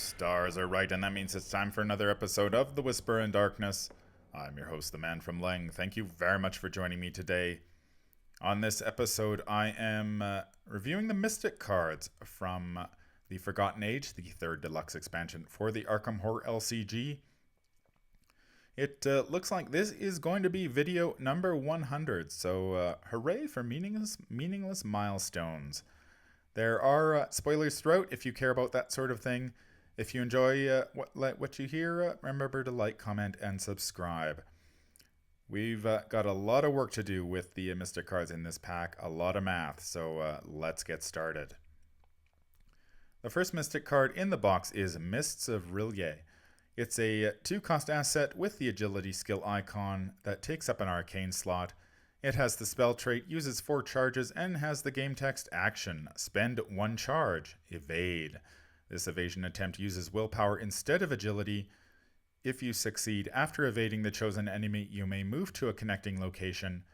stars are right, and that means it's time for another episode of The Whisper in Darkness. I'm your host, the Man from Leng. Thank you very much for joining me today. On this episode, I am reviewing the Mystic cards from the Forgotten Age, the third deluxe expansion for the Arkham Horror LCG. It looks like this is going to be video number 100, so hooray for meaningless milestones. There are spoilers throughout if you care about that sort of thing. If you enjoy what you hear, remember to like, comment, and subscribe. We've got a lot of work to do with the Mystic cards in this pack, a lot of math, so let's get started. The first Mystic card in the box is Mists of Rillier. It's a 2-cost asset with the Agility skill icon that takes up an arcane slot. It has the spell trait, uses 4 charges, and has the game text action. Spend 1 charge. Evade. This evasion attempt uses willpower instead of agility. If you succeed after evading the chosen enemy, you may move to a connecting location.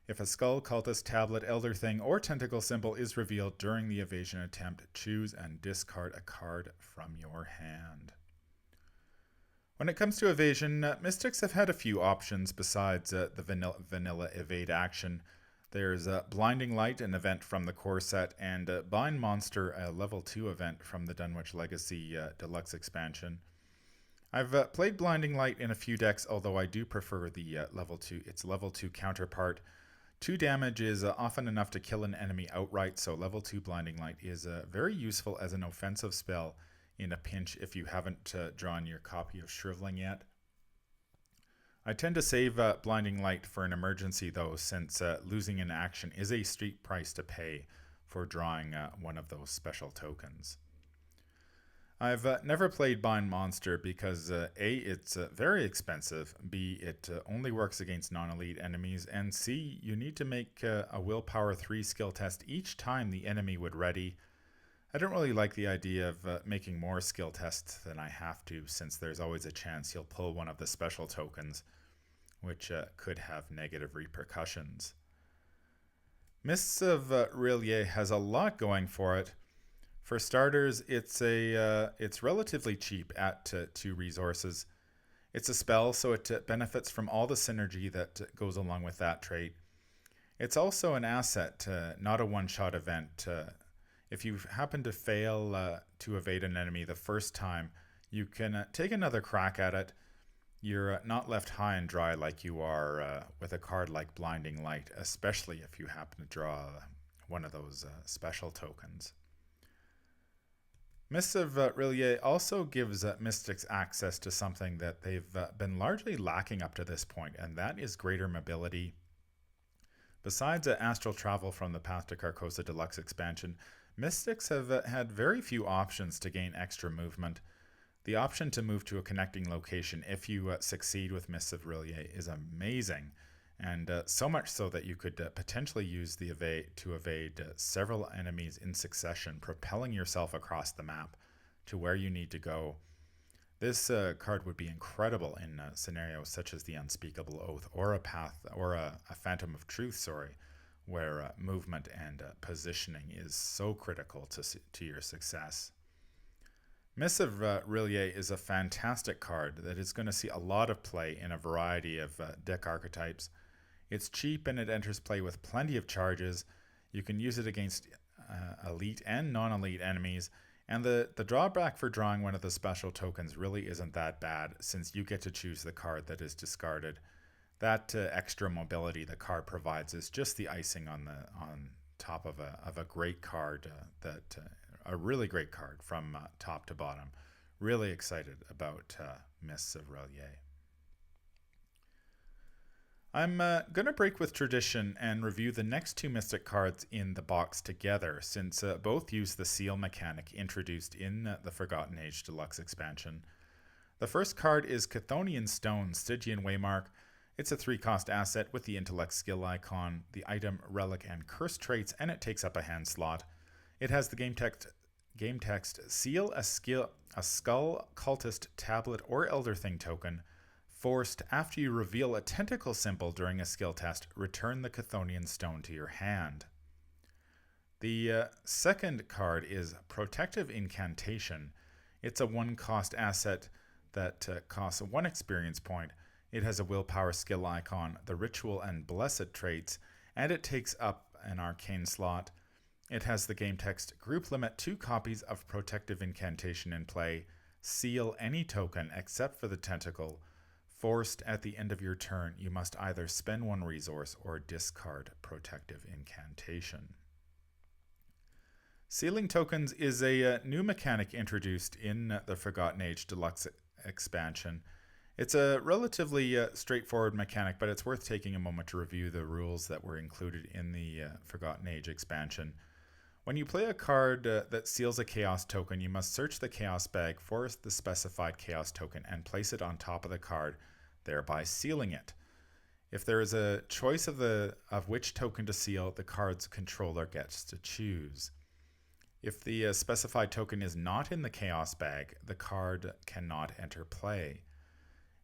If a skull, cultist, tablet, elder thing, or tentacle symbol is revealed during the evasion attempt, choose and discard a card from your hand. When it comes to evasion, Mystics have had a few options besides the vanilla evade action. There's Blinding Light, an event from the core set, and Bind Monster, a level 2 event from the Dunwich Legacy Deluxe expansion. I've played Blinding Light in a few decks, although I do prefer the its level 2 counterpart. 2 damage is often enough to kill an enemy outright, so level 2 Blinding Light is very useful as an offensive spell in a pinch if you haven't drawn your copy of Shriveling yet. I tend to save Blinding Light for an emergency though, since losing an action is a steep price to pay for drawing one of those special tokens. I've never played Bind Monster because A, it's very expensive, B, it only works against non-elite enemies, and C, you need to make a willpower 3 skill test each time the enemy would ready. I don't really like the idea of making more skill tests than I have to, since there's always a chance you'll pull one of the special tokens, which could have negative repercussions. Mists of Rillier has a lot going for it. For starters, it's relatively cheap at 2 resources. It's a spell, so it benefits from all the synergy that goes along with that trait. It's also an asset, not a one-shot event. If you happen to fail to evade an enemy the first time, you can take another crack at it. You're not left high and dry like you are with a card like Blinding Light, especially if you happen to draw one of those special tokens. Mists of Rillier also gives Mystics access to something that they've been largely lacking up to this point, and that is greater mobility. Besides astral travel from the Path to Carcosa Deluxe expansion, Mystics have had very few options to gain extra movement. The option to move to a connecting location if you succeed with Mists of Rillier is amazing, and so much so that you could potentially use the evade several enemies in succession, propelling yourself across the map to where you need to go. This card would be incredible in scenarios such as the Unspeakable Oath or a Phantom of Truth, where movement and positioning is so critical to your success. Mists of Rillier is a fantastic card that is going to see a lot of play in a variety of deck archetypes. It's cheap and it enters play with plenty of charges. You can use it against elite and non-elite enemies, and the drawback for drawing one of the special tokens really isn't that bad, since you get to choose the card that is discarded. That extra mobility the card provides is just the icing on top of a great card, a really great card from top to bottom. Really excited about Mists of Rillier. I'm going to break with tradition and review the next 2 Mystic cards in the box together, since both use the seal mechanic introduced in the Forgotten Age Deluxe expansion. The first card is Chthonian Stone, Stygian Waymark. It's a 3-cost asset with the intellect skill icon, the item, relic, and curse traits, and it takes up a hand slot. It has the game text seal a skull, cultist, tablet, or elder thing token. Forced, after you reveal a tentacle symbol during a skill test, return the Chthonian Stone to your hand. The second card is Protective Incantation. It's a 1 cost asset that costs 1 experience point. It has a willpower skill icon, the ritual and blessed traits, and it takes up an arcane slot. It has the game text group limit 2 copies of protective incantation in play. Seal any token except for the tentacle. Forced at the end of your turn, you must either spend 1 resource or discard protective incantation. Sealing tokens is a new mechanic introduced in the Forgotten Age Deluxe expansion. It's a relatively straightforward mechanic, but it's worth taking a moment to review the rules that were included in the Forgotten Age expansion. When you play a card that seals a chaos token, you must search the chaos bag for the specified chaos token and place it on top of the card, thereby sealing it. If there is a choice of which token to seal, the card's controller gets to choose. If the specified token is not in the chaos bag, the card cannot enter play.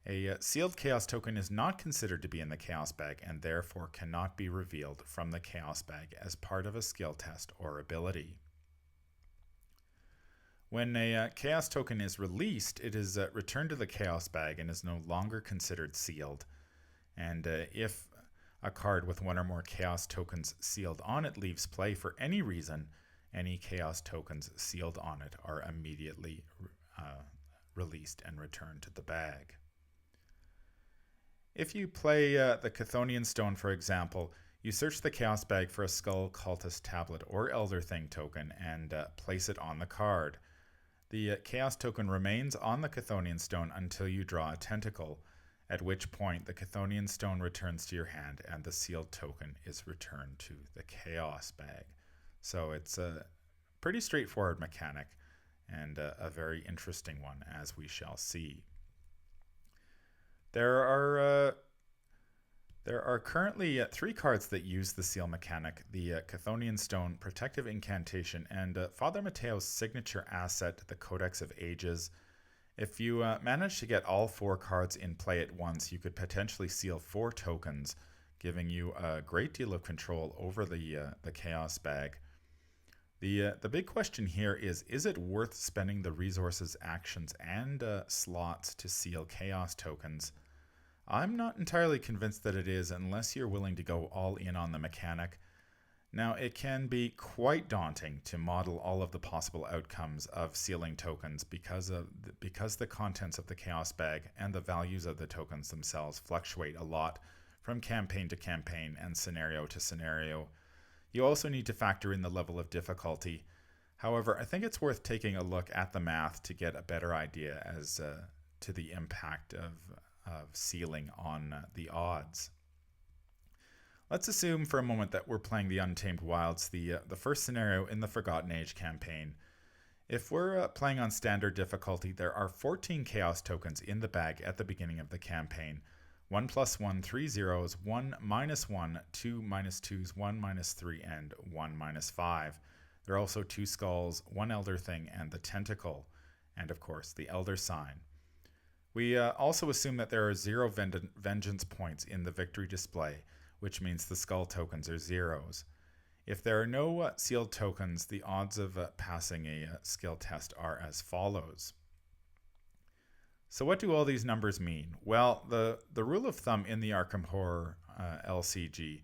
A sealed chaos token is not considered to be in the chaos bag and therefore cannot be revealed from the chaos bag as part of a skill test or ability. When a chaos token is released, it is returned to the chaos bag and is no longer considered sealed. And if a card with 1 or more chaos tokens sealed on it leaves play for any reason, any chaos tokens sealed on it are immediately released and returned to the bag. If you play the Chthonian Stone, for example, you search the chaos bag for a Skull Cultist Tablet or Elder Thing token and place it on the card. The chaos token remains on the Chthonian Stone until you draw a tentacle, at which point the Chthonian Stone returns to your hand and the sealed token is returned to the chaos bag. So it's a pretty straightforward mechanic and a very interesting one, as we shall see. There are currently 3 cards that use the seal mechanic: the Chthonian Stone, Protective Incantation, and Father Mateo's signature asset, the Codex of Ages. If you manage to get all 4 cards in play at once, you could potentially seal 4 tokens, giving you a great deal of control over the Chaos Bag. The big question here is it worth spending the resources, actions, and slots to seal chaos tokens? I'm not entirely convinced that it is, unless you're willing to go all in on the mechanic. Now, it can be quite daunting to model all of the possible outcomes of sealing tokens because the contents of the chaos bag and the values of the tokens themselves fluctuate a lot from campaign to campaign and scenario to scenario. You also need to factor in the level of difficulty. However, I think it's worth taking a look at the math to get a better idea as to the impact of sealing on the odds. Let's assume for a moment that we're playing the Untamed Wilds, the first scenario in the Forgotten Age campaign. If we're playing on standard difficulty, there are 14 chaos tokens in the bag at the beginning of the campaign. 1 + 1, 3 zeros, 1 - 1, 2 - 2s, 1 - 3, and 1 - 5. There are also 2 skulls, 1 Elder Thing, and the Tentacle, and of course the Elder Sign. We also assume that there are 0 vengeance points in the victory display, which means the skull tokens are zeros. If there are no sealed tokens, the odds of passing a skill test are as follows. So what do all these numbers mean? Well, the rule of thumb in the Arkham Horror LCG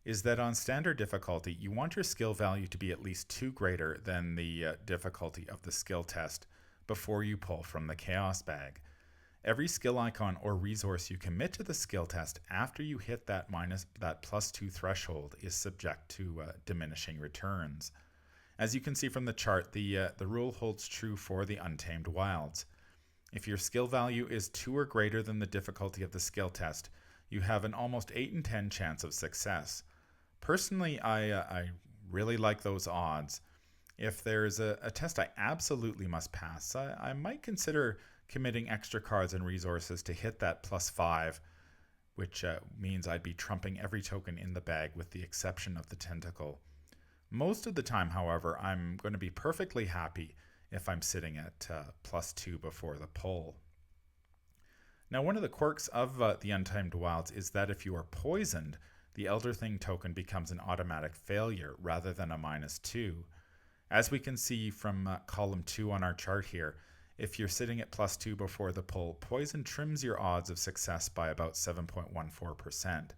is that on standard difficulty, you want your skill value to be at least 2 greater than the difficulty of the skill test before you pull from the chaos bag. Every skill icon or resource you commit to the skill test after you hit that +2 threshold is subject to diminishing returns. As you can see from the chart, the rule holds true for the Untamed Wilds. If your skill value is 2 or greater than the difficulty of the skill test, you have an almost 8 in 10 chance of success. Personally, I really like those odds. If there's a test I absolutely must pass, I might consider committing extra cards and resources to hit that +5, which means I'd be trumping every token in the bag with the exception of the Tentacle. Most of the time, however, I'm going to be perfectly happy if I'm sitting at +2 before the pull. Now, one of the quirks of the Untamed Wilds is that if you are poisoned, the Elder Thing token becomes an automatic failure rather than a -2. As we can see from column 2 on our chart here, If you're sitting at +2 before the pull, poison trims your odds of success by about 7.14%.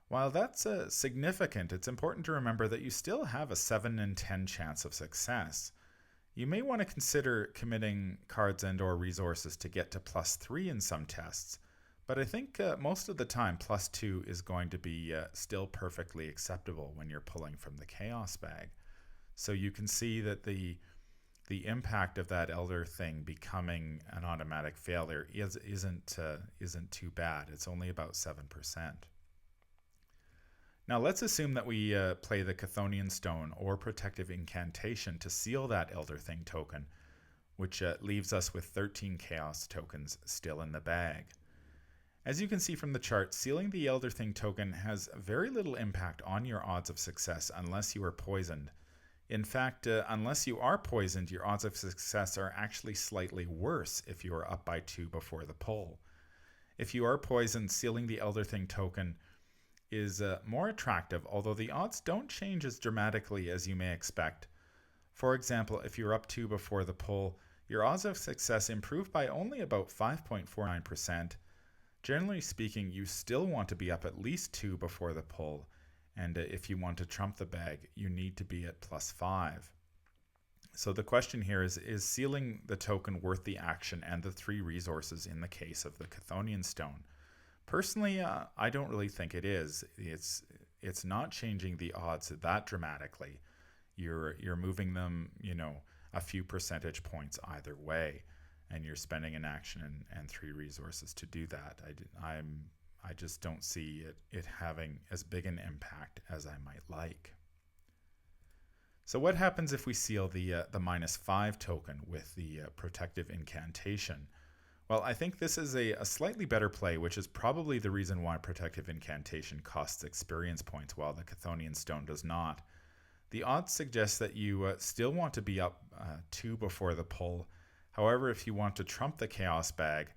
While that's significant, it's important to remember that you still have a 7 in 10 chance of success. You may want to consider committing cards and or resources to get to +3 in some tests, but I think most of the time +2 is going to be still perfectly acceptable when you're pulling from the Chaos bag. So you can see that the impact of that Elder Thing becoming an automatic failure isn't too bad. It's only about 7%. Now let's assume that we play the Chthonian Stone or Protective Incantation to seal that Elder Thing token, which leaves us with 13 Chaos tokens still in the bag. As you can see from the chart, sealing the Elder Thing token has very little impact on your odds of success unless you are poisoned. In fact, unless you are poisoned, your odds of success are actually slightly worse if you are up by 2 before the pull. If you are poisoned, sealing the Elder Thing token is more attractive, although the odds don't change as dramatically as you may expect. For example, if you're up 2 before the pull, your odds of success improve by only about 5.49%. Generally speaking, you still want to be up at least 2 before the pull, and if you want to trump the bag, you need to be at +5. So the question here is sealing the token worth the action and the 3 resources in the case of the Chthonian Stone? Personally, I don't really think it is. It's not changing the odds that dramatically. You're moving them, a few percentage points either way, and you're spending an action and 3 resources to do that. I just don't see it having as big an impact as I might like. So what happens if we seal the -5 token with the Protective Incantation? Well, I think this is a slightly better play, which is probably the reason why Protective Incantation costs experience points while the Chthonian Stone does not. The odds suggest that you still want to be up 2 before the pull. However, if you want to trump the Chaos bag,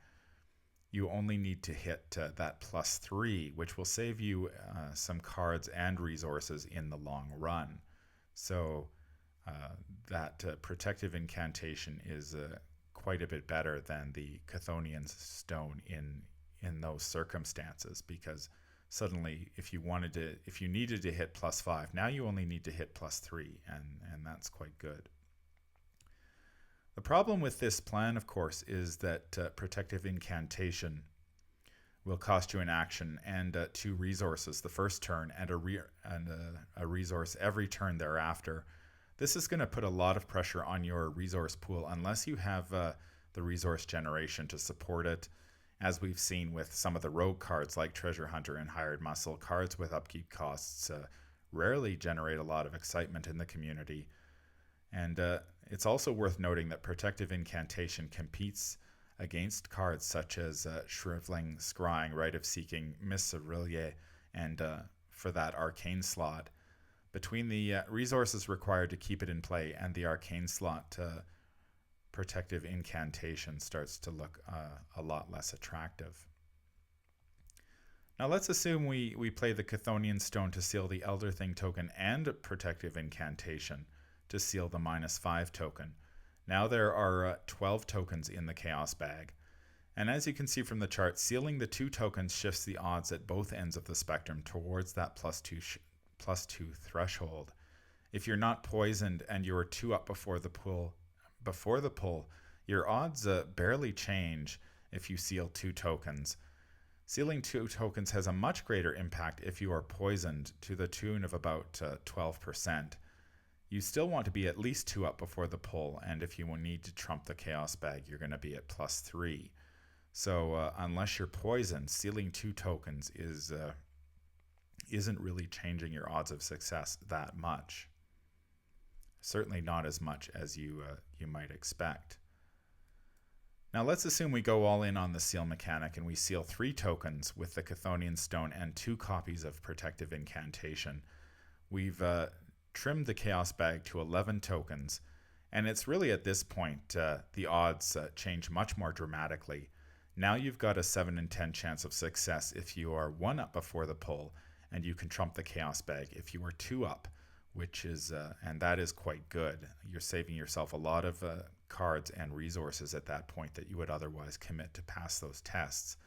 you only need to hit that +3, which will save you some cards and resources in the long run. So that Protective Incantation is quite a bit better than the Chthonian Stone in those circumstances, because suddenly if you needed to hit +5, now you only need to hit +3, and that's quite good. The problem with this plan, of course, is that Protective Incantation will cost you an action and 2 resources the first turn, and a resource every turn thereafter. This is going to put a lot of pressure on your resource pool unless you have the resource generation to support it. As we've seen with some of the rogue cards like Treasure Hunter and Hired Muscle, cards with upkeep costs rarely generate a lot of excitement in the community. And it's also worth noting that Protective Incantation competes against cards such as Shriveling Scrying, Rite of Seeking, Miss Aurelie, and for that Arcane slot. Between the resources required to keep it in play and the Arcane slot, Protective Incantation starts to look a lot less attractive. Now let's assume we play the Chthonian Stone to seal the Elder Thing token and Protective Incantation to seal the -5 token. Now there are 12 tokens in the Chaos bag. And as you can see from the chart, sealing the 2 tokens shifts the odds at both ends of the spectrum towards that +2 threshold. If you're not poisoned and you're 2 up before the pull, your odds barely change if you seal 2 tokens. Sealing 2 tokens has a much greater impact if you are poisoned, to the tune of about 12%. You still want to be at least 2 up before the pull, and if you will need to trump the Chaos bag, you're going to be at +3. So unless you're poisoned, sealing 2 tokens isn't really changing your odds of success that much. Certainly not as much as you might expect. Now let's assume we go all in on the seal mechanic and we seal 3 tokens with the Chthonian Stone and 2 copies of Protective Incantation. We've trimmed the Chaos bag to 11 tokens, and it's really at this point the odds change much more dramatically. Now you've got a 7 in 10 chance of success if you are 1 up before the pull, and you can trump the Chaos bag if you are 2 up, which is and that is quite good. You're saving yourself a lot of cards and resources at that point that you would otherwise commit to pass those tests,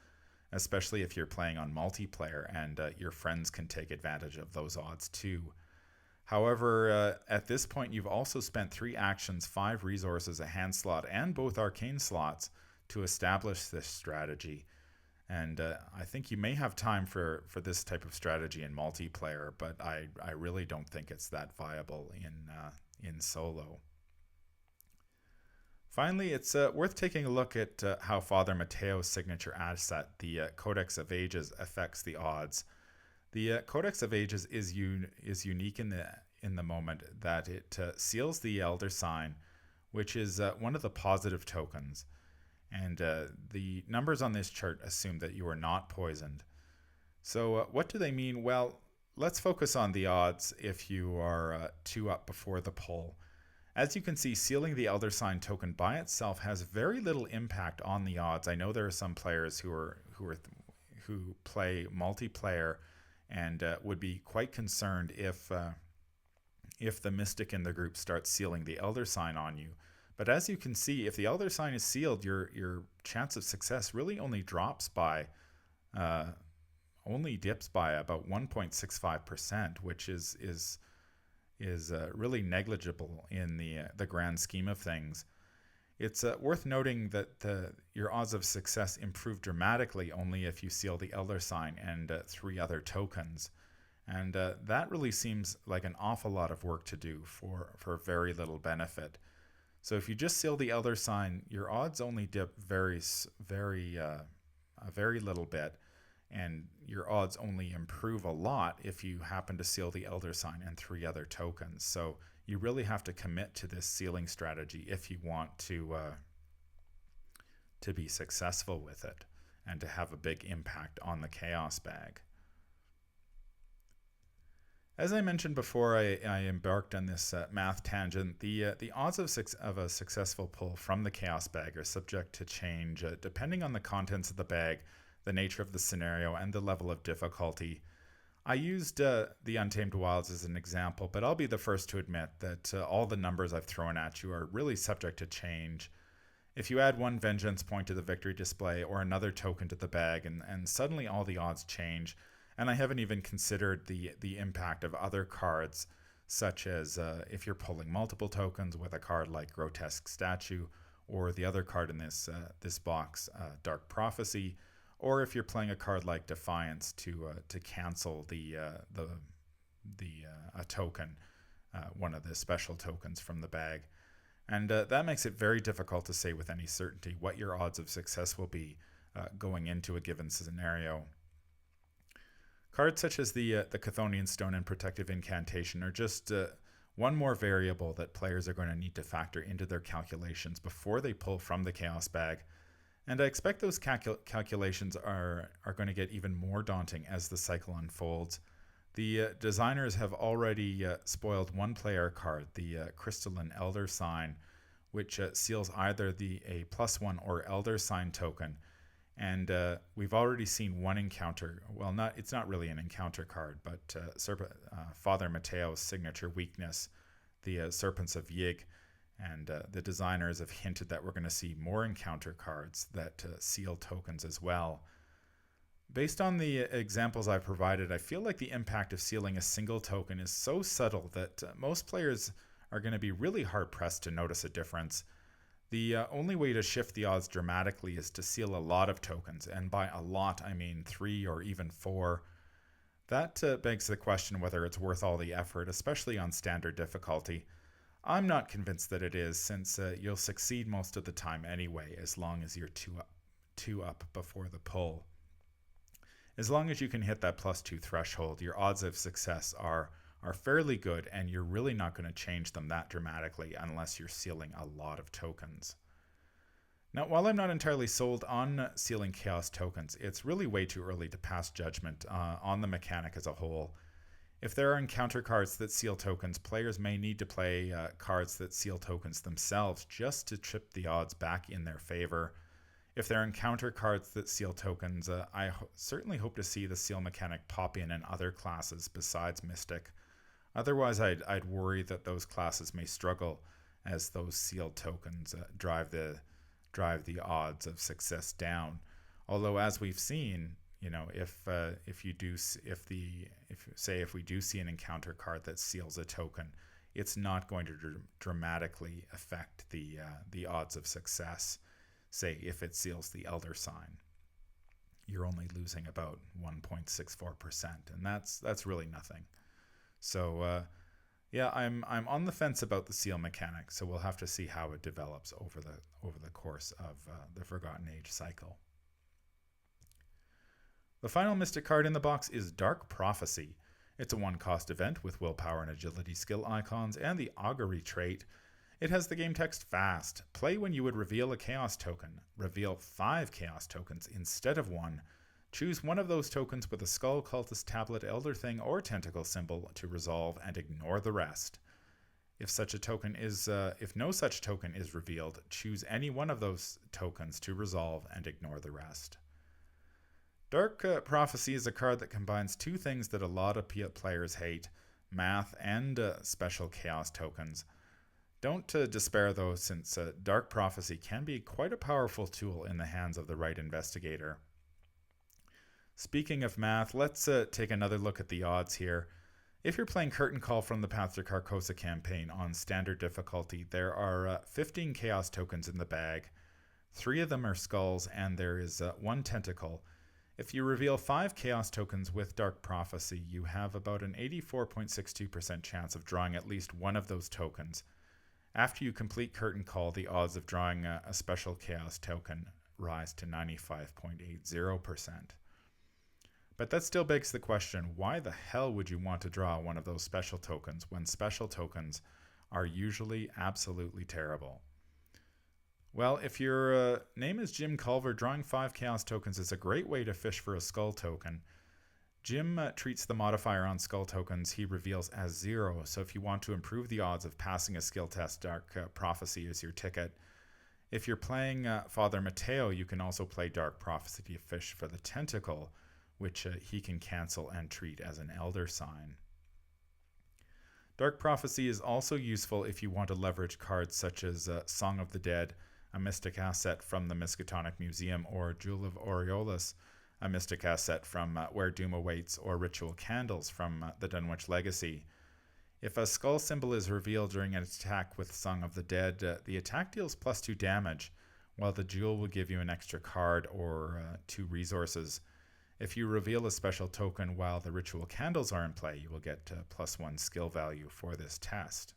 especially if you're playing on multiplayer and your friends can take advantage of those odds too. However, at this point, you've also spent 3 actions, 5 resources, a hand slot, and both arcane slots to establish this strategy. And I think you may have time for this type of strategy in multiplayer, but I really don't think it's that viable in solo. Finally, it's worth taking a look at how Father Mateo's signature asset, the Codex of Ages, affects the odds. The Codex of Ages is unique in the moment that it seals the Elder Sign, which is one of the positive tokens. And the numbers on this chart assume that you are not poisoned. So what do they mean? Well, let's focus on the odds if you are 2 up before the pull. As you can see, sealing the Elder Sign token by itself has very little impact on the odds. I know there are some players who play multiplayer and would be quite concerned if the Mystic in the group starts sealing the Elder Sign on you. But as you can see, if the Elder Sign is sealed, your chance of success really only dips by about 1.65%, which is really negligible in the grand scheme of things. It's worth noting that your odds of success improve dramatically only if you seal the Elder Sign and 3 other tokens. And that really seems like an awful lot of work to do for very little benefit. So if you just seal the Elder Sign, your odds only dip a very little bit, and your odds only improve a lot if you happen to seal the Elder Sign and 3 other tokens. So you really have to commit to this sealing strategy if you want to be successful with it and to have a big impact on the Chaos Bag. As I mentioned before, I embarked on this math tangent. The odds of a successful pull from the Chaos Bag are subject to change depending on the contents of the bag, the nature of the scenario, and the level of difficulty. I used the Untamed Wilds as an example, but I'll be the first to admit that all the numbers I've thrown at you are really subject to change. If you add 1 Vengeance point to the victory display or another token to the bag, and suddenly all the odds change. And I haven't even considered the impact of other cards, such as if you're pulling multiple tokens with a card like Grotesque Statue, or the other card in this box, Dark Prophecy, or if you're playing a card like Defiance to cancel a token, one of the special tokens from the bag. And that makes it very difficult to say with any certainty what your odds of success will be going into a given scenario. Cards such as the Chthonian Stone and Protective Incantation are just one more variable that players are going to need to factor into their calculations before they pull from the Chaos Bag. And I expect those calculations are going to get even more daunting as the cycle unfolds. The designers have already spoiled 1 player card, the Crystalline Elder Sign, which seals either a +1 or Elder Sign token. And we've already seen 1 encounter. Well, it's not really an encounter card, but Father Mateo's signature weakness, the Serpents of Yig. And the designers have hinted that we're going to see more encounter cards that seal tokens as well. Based on the examples I've provided, I feel like the impact of sealing a single token is so subtle that most players are going to be really hard-pressed to notice a difference. The only way to shift the odds dramatically is to seal a lot of tokens, and by a lot I mean 3 or even 4. That begs the question whether it's worth all the effort, especially on standard difficulty. I'm not convinced that it is, since you'll succeed most of the time anyway, as long as you're 2 up before the pull. As long as you can hit that +2 threshold, your odds of success are fairly good, and you're really not going to change them that dramatically unless you're sealing a lot of tokens. Now, while I'm not entirely sold on sealing chaos tokens, it's really way too early to pass judgment on the mechanic as a whole. If there are encounter cards that seal tokens, players may need to play cards that seal tokens themselves just to chip the odds back in their favor. If there are encounter cards that seal tokens, I certainly hope to see the seal mechanic pop in other classes besides Mystic. Otherwise, I'd worry that those classes may struggle as those sealed tokens drive the odds of success down. Although, as we've seen, if we do see an encounter card that seals a token, it's not going to dramatically affect the odds of success. Say if it seals the Elder Sign, you're only losing about 1.64%, and that's really nothing. So I'm on the fence about the seal mechanic, so we'll have to see how it develops over the course of the Forgotten Age cycle. The final Mystic card in the box is Dark Prophecy. It's a 1-cost event with willpower and agility skill icons and the augury trait. It has the game text Fast. Play when you would reveal a chaos token. Reveal 5 chaos tokens instead of 1. Choose one of those tokens with a skull, cultist, tablet, elder thing, or tentacle symbol to resolve and ignore the rest. If no such token is revealed, choose any one of those tokens to resolve and ignore the rest. Dark Prophecy is a card that combines two things that a lot of players hate: math and special chaos tokens. Don't despair though, since Dark Prophecy can be quite a powerful tool in the hands of the right investigator. Speaking of math, let's take another look at the odds here. If you're playing Curtain Call from the Path to Carcosa campaign on standard difficulty, there are 15 chaos tokens in the bag. 3 of them are skulls, and there is 1 tentacle. If you reveal 5 chaos tokens with Dark Prophecy, you have about an 84.62% chance of drawing at least one of those tokens. After you complete Curtain Call, the odds of drawing a special chaos token rise to 95.80%. But that still begs the question, why the hell would you want to draw one of those special tokens when special tokens are usually absolutely terrible? Well, if your name is Jim Culver, drawing 5 chaos tokens is a great way to fish for a skull token. Jim treats the modifier on skull tokens he reveals as 0, so if you want to improve the odds of passing a skill test, Dark Prophecy is your ticket. If you're playing Father Mateo, you can also play Dark Prophecy to fish for the tentacle, which he can cancel and treat as an Elder Sign. Dark Prophecy is also useful if you want to leverage cards such as Song of the Dead, a mystic asset from the Miskatonic Museum, or Jewel of Aureolus, a mystic asset from Where Doom Awaits, or Ritual Candles from the Dunwich Legacy. If a skull symbol is revealed during an attack with Song of the Dead, the attack deals +2 damage, while the jewel will give you an extra card or 2 resources. If you reveal a special token while the Ritual Candles are in play, you will get +1 skill value for this test.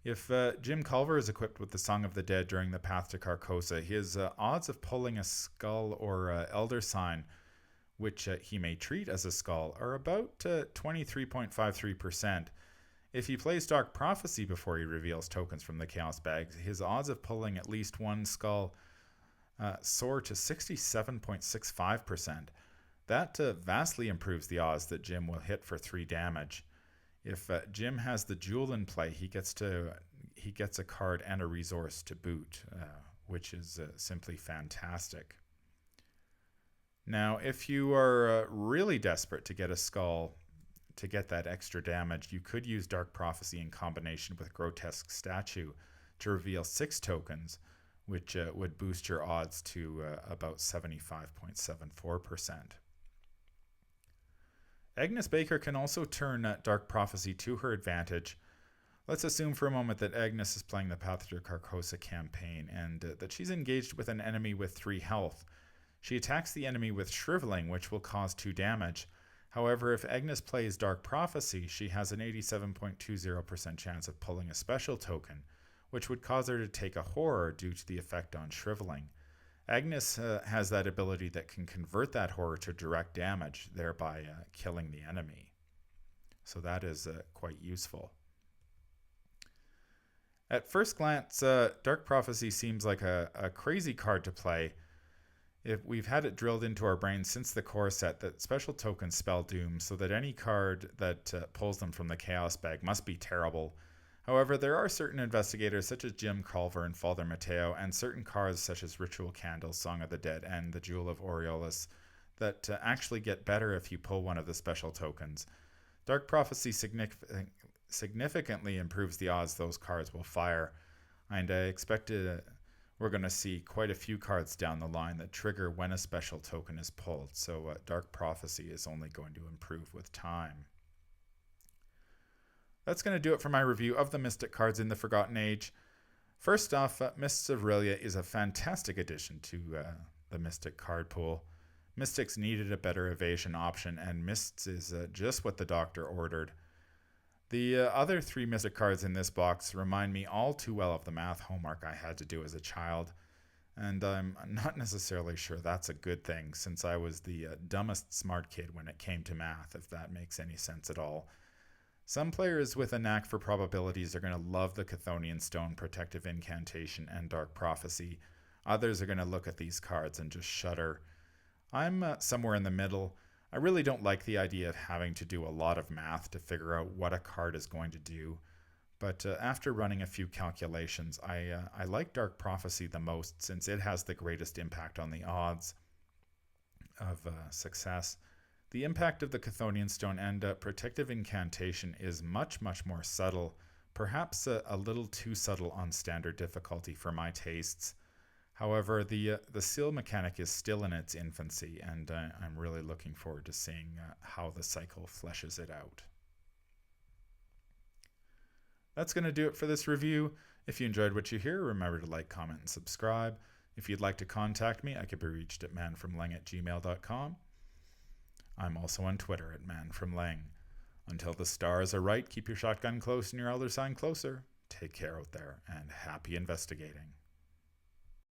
If Jim Culver is equipped with the Song of the Dead during the Path to Carcosa, his odds of pulling a skull or Elder Sign, which he may treat as a skull, are about 23.53%. If he plays Dark Prophecy before he reveals tokens from the Chaos Bag, his odds of pulling at least one skull soar to 67.65%. That vastly improves the odds that Jim will hit for 3 damage. If Jim has the jewel in play, he gets a card and a resource to boot, which is simply fantastic. Now, if you are really desperate to get a skull to get that extra damage, you could use Dark Prophecy in combination with Grotesque Statue to reveal 6 tokens, which would boost your odds to about 75.74%. Agnes Baker can also turn Dark Prophecy to her advantage. Let's assume for a moment that Agnes is playing the Path to Carcosa campaign and that she's engaged with an enemy with 3 health. She attacks the enemy with Shriveling, which will cause 2 damage. However, if Agnes plays Dark Prophecy, she has an 87.20% chance of pulling a special token, which would cause her to take a horror due to the effect on Shriveling. Agnes has that ability that can convert that horror to direct damage, thereby killing the enemy. So that is quite useful. At first glance, Dark Prophecy seems like a crazy card to play. We've had it drilled into our brains since the core set that special tokens spell doom, so that any card that pulls them from the Chaos Bag must be terrible. However, there are certain investigators such as Jim Culver and Father Mateo, and certain cards such as Ritual Candles, Song of the Dead, and the Jewel of Aureolus that actually get better if you pull one of the special tokens. Dark Prophecy significantly improves the odds those cards will fire. And I expect we're going to see quite a few cards down the line that trigger when a special token is pulled. So Dark Prophecy is only going to improve with time. That's going to do it for my review of the Mystic cards in the Forgotten Age. First off, Mists of Aurelia is a fantastic addition to the Mystic card pool. Mystics needed a better evasion option, and Mists is just what the Doctor ordered. The other 3 Mystic cards in this box remind me all too well of the math homework I had to do as a child, and I'm not necessarily sure that's a good thing, since I was the dumbest smart kid when it came to math, if that makes any sense at all. Some players with a knack for probabilities are going to love the Chthonian Stone, Protective Incantation, and Dark Prophecy. Others are going to look at these cards and just shudder. I'm somewhere in the middle. I really don't like the idea of having to do a lot of math to figure out what a card is going to do. But after running a few calculations, I like Dark Prophecy the most, since it has the greatest impact on the odds of success. The impact of the Chthonian Stone and Protective Incantation is much, much more subtle, perhaps a little too subtle on standard difficulty for my tastes. However, the seal mechanic is still in its infancy, and I'm really looking forward to seeing how the cycle fleshes it out. That's going to do it for this review. If you enjoyed what you hear, remember to like, comment, and subscribe. If you'd like to contact me, I could be reached at manfromleng@gmail.com. I'm also on Twitter at manfromleng. Until the stars are right, keep your shotgun close and your elder sign closer. Take care out there, and happy investigating.